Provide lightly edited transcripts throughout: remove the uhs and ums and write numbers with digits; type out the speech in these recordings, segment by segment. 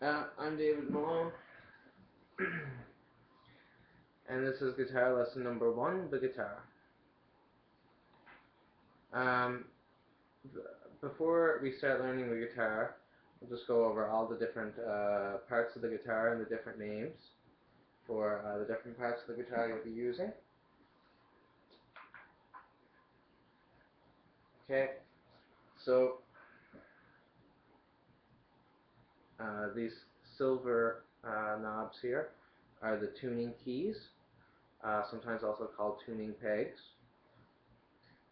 I'm David Malone, and this is guitar lesson number 1, the guitar. Um, Before we start learning the guitar, we'll just go over all the different parts of the guitar and the different names for the different parts of the guitar you'll be using. Okay, so these silver knobs here are the tuning keys, sometimes also called tuning pegs.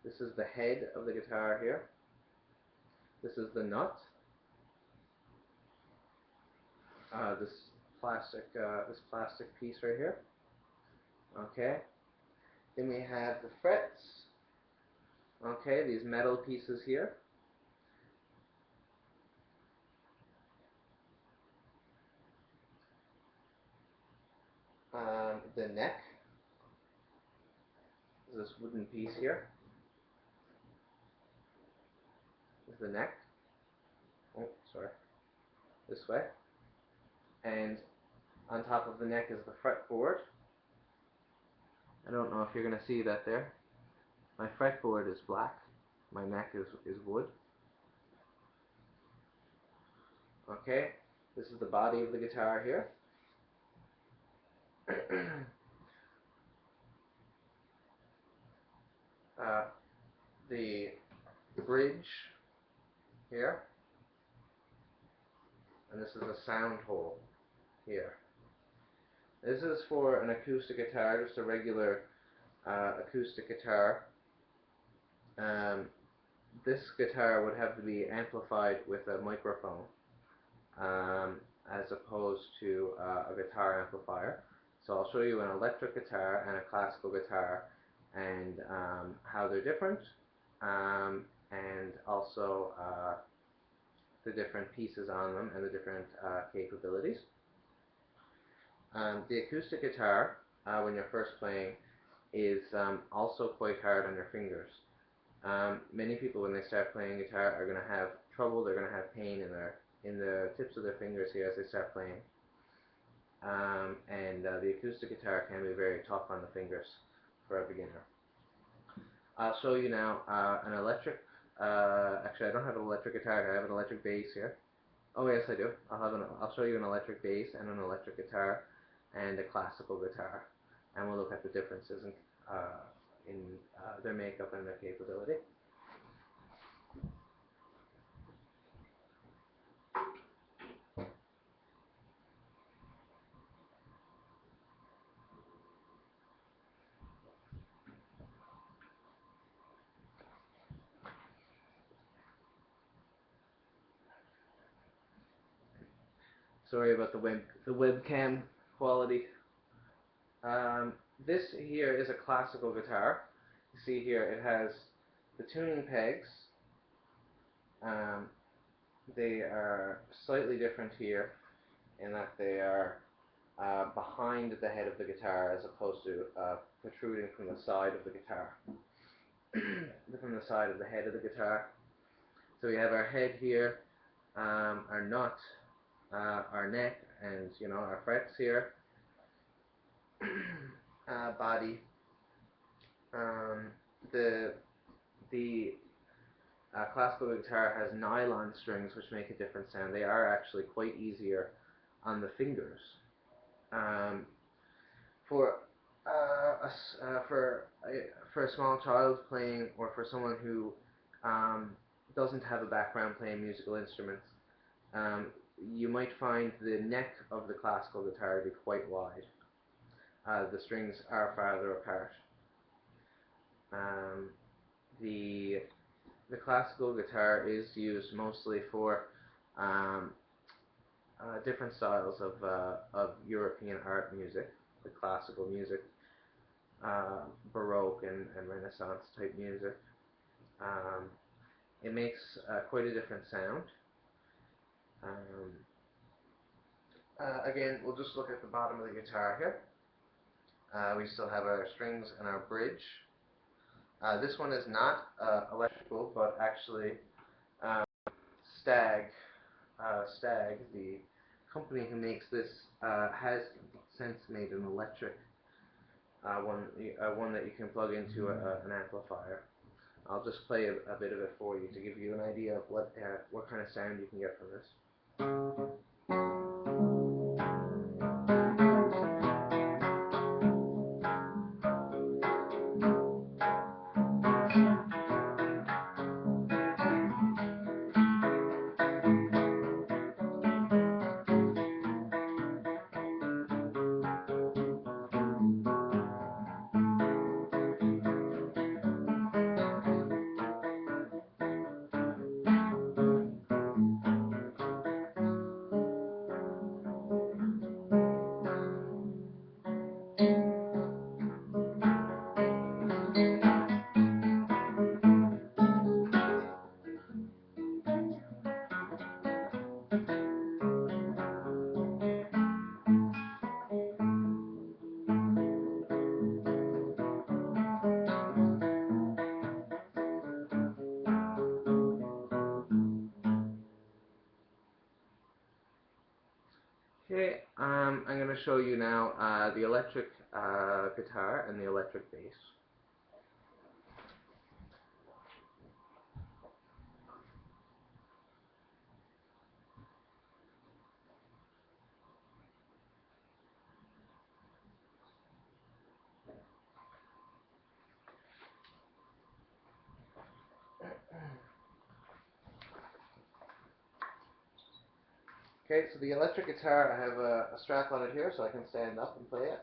This is the head of the guitar here. This is the nut. This plastic piece right here. Okay. Then we have the frets. Okay, these metal pieces here. The neck is this wooden piece here. This is the neck. Oh, sorry. This way. And on top of the neck is the fretboard. I don't know if you're going to see that there. My fretboard is black. My neck is wood. Okay, this is the body of the guitar here. The bridge here, and this is a sound hole here. This is for an acoustic guitar, just a regular acoustic guitar. This guitar would have to be amplified with a microphone as opposed to a guitar amplifier. So I'll show you an electric guitar and a classical guitar and how they're different, and also the different pieces on them and the different capabilities. The acoustic guitar, when you're first playing, is also quite hard on your fingers. Many people, when they start playing guitar, are going to have trouble. They're going to have pain in the tips of their fingers here as they start playing. The acoustic guitar can be very tough on the fingers for a beginner. I'll show you now an electric. Actually, I don't have an electric guitar. I have an electric bass here. Oh yes, I do. I'll show you an electric bass and an electric guitar and a classical guitar, and we'll look at the differences in their makeup and their capability. Sorry about the webcam quality. This here is a classical guitar. You see here it has the tuning pegs. They are slightly different here in that they are behind the head of the guitar as opposed to protruding from the side of the guitar, from the side of the head of the guitar. So we have our head here, our nut, our neck, and our frets here, body. The classical guitar has nylon strings which make a different sound. They are actually quite easier on the fingers. For a small child playing, or for someone who doesn't have a background playing musical instruments, you might find the neck of the classical guitar to be quite wide. The strings are farther apart. The classical guitar is used mostly for different styles of European art music, like classical music, Baroque and Renaissance type music. It makes quite a different sound. Again, we'll just look at the bottom of the guitar here. We still have our strings and our bridge. This one is not electrical, but actually Stag, the company who makes this has since made an electric one that you can plug into an amplifier. I'll just play a bit of it for you to give you an idea of what kind of sound you can get from this. Okay, I'm going to show you now the electric guitar and the electric bass. Okay, so the electric guitar, I have a strap on it here so I can stand up and play it.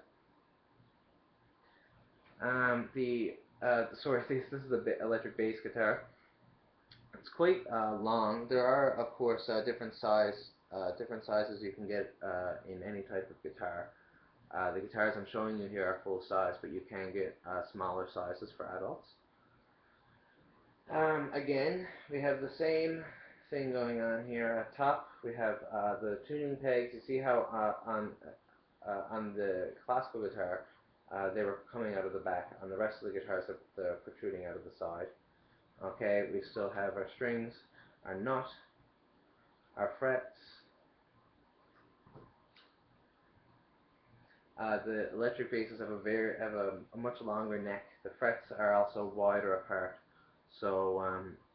This is the electric bass guitar. It's quite long. There are, of course, different sizes you can get in any type of guitar. The guitars I'm showing you here are full size, but you can get smaller sizes for adults. Again, we have the same thing going on here. At top, we have the tuning pegs. You see how on the classical guitar, they were coming out of the back. On the rest of the guitars, they're protruding out of the side. Okay, we still have our strings, our nut, our frets. The electric basses have a much longer neck. The frets are also wider apart. So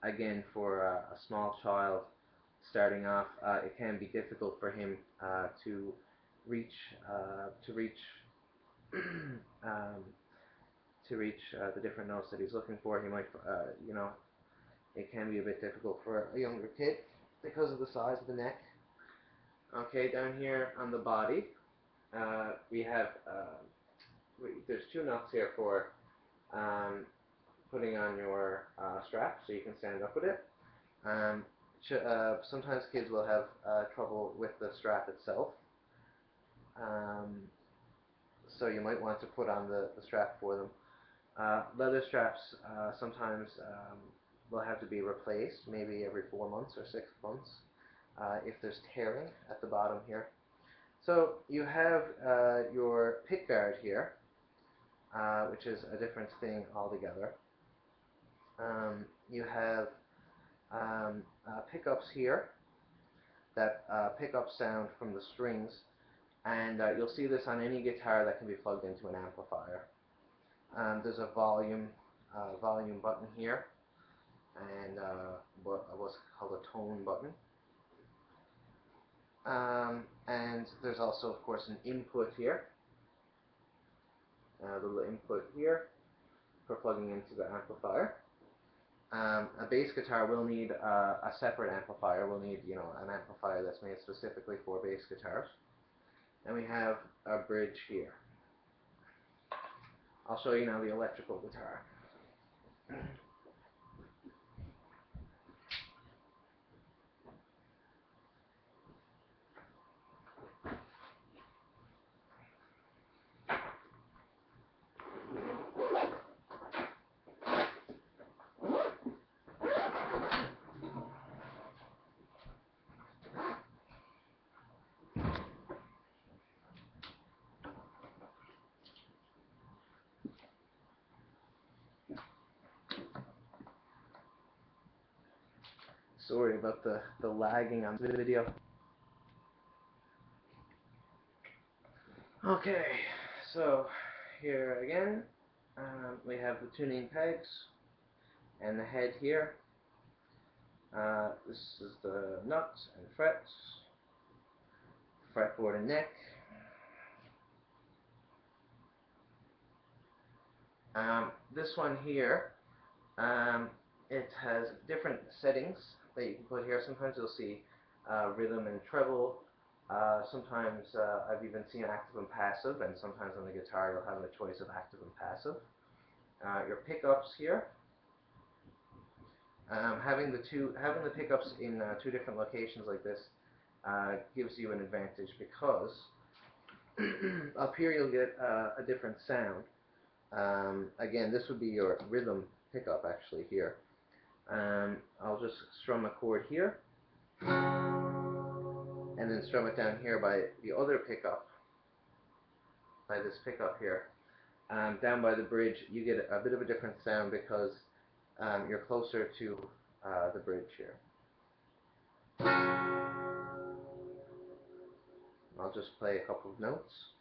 again, for a small child starting off, it can be difficult for him to reach the different notes that he's looking for. He might, it can be a bit difficult for a younger kid because of the size of the neck. Okay, down here on the body, we have there's two nuts here for putting on your strap, so you can stand up with it. Sometimes kids will have trouble with the strap itself, so you might want to put on the strap for them. Leather straps sometimes will have to be replaced, maybe every 4 months or 6 months, if there's tearing at the bottom here. So you have your pick guard here, which is a different thing altogether. You have pickups here that pick up sound from the strings, and you'll see this on any guitar that can be plugged into an amplifier. There's a volume button here, and what's called a tone button. And there's also, of course, an input here, a little input here for plugging into the amplifier. A bass guitar will need a separate amplifier. We'll need, an amplifier that's made specifically for bass guitars. And we have a bridge here. I'll show you now the electrical guitar. Sorry about the lagging on the video. Okay, so here again, we have the tuning pegs and the head here. This is the nuts and frets, fretboard and neck. This one here, it has different settings that you can put here. Sometimes you'll see rhythm and treble. Sometimes I've even seen active and passive, and sometimes on the guitar you'll have a choice of active and passive. Your pickups here. Having the pickups in two different locations like this gives you an advantage because up here you'll get a different sound. Again, this would be your rhythm pickup actually here. I'll just strum a chord here and then strum it down here by the other pickup, by this pickup here. Down by the bridge you get a bit of a different sound because you're closer to the bridge here. I'll just play a couple of notes.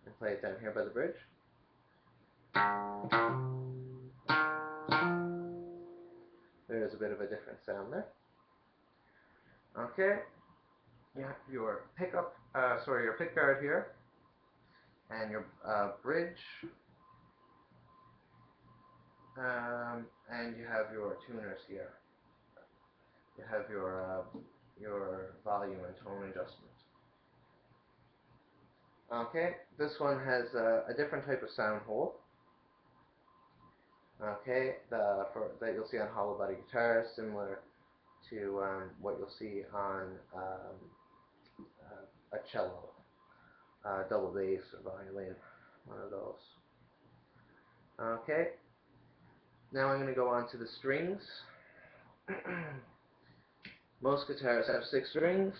And play it down here by the bridge. There's a bit of a different sound there. Okay, you have your pickup, your pick guard here, and your bridge, and you have your tuners here. You have your volume and tone adjustment. Okay, this one has a different type of sound hole. Okay, that you'll see on hollow body guitars, similar to what you'll see on a cello, double bass or violin, one of those. Okay, now I'm going to go on to the strings. Most guitars have 6 strings.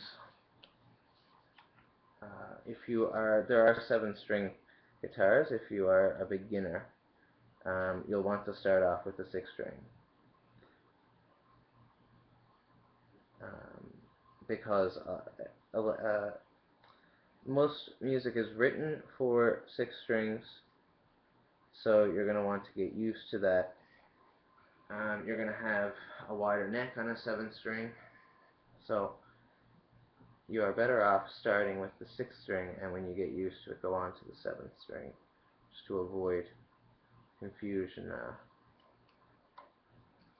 There are 7-string guitars. If you are a beginner, you'll want to start off with the 6th string. Because most music is written for 6 strings, so you're going to want to get used to that. You're going to have a wider neck on a 7th string, so you are better off starting with the 6th string, and when you get used to it, go on to the 7th string, just to avoid confusion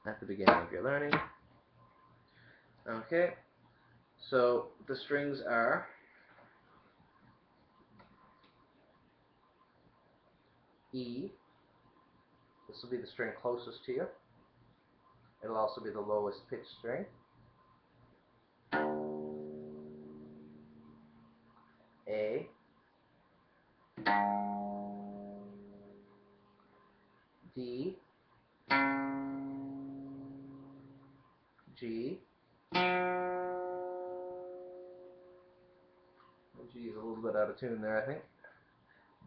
at the beginning of your learning. Okay, so the strings are E. This will be the string closest to you. It'll also be the lowest pitch string. A. D. G. G is a little bit out of tune there, I think.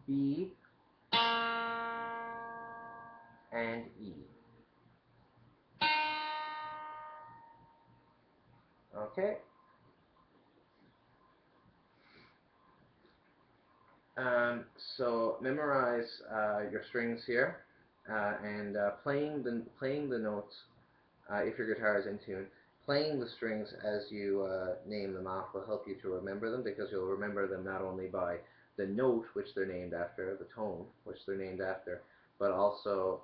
B. And E. Okay. So memorize your strings here, and playing the notes if your guitar is in tune. Playing the strings as you name them off will help you to remember them, because you'll remember them not only by the note which they're named after, the tone which they're named after, but also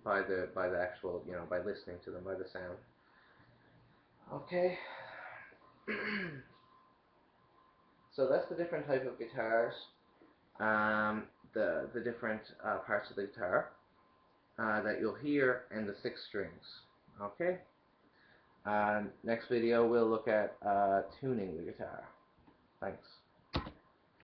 by the actual, by listening to them, by the sound. Okay. So that's the different type of guitars, the different parts of the guitar that you'll hear, and the 6 strings. Okay. Next video we'll look at tuning the guitar. Thanks.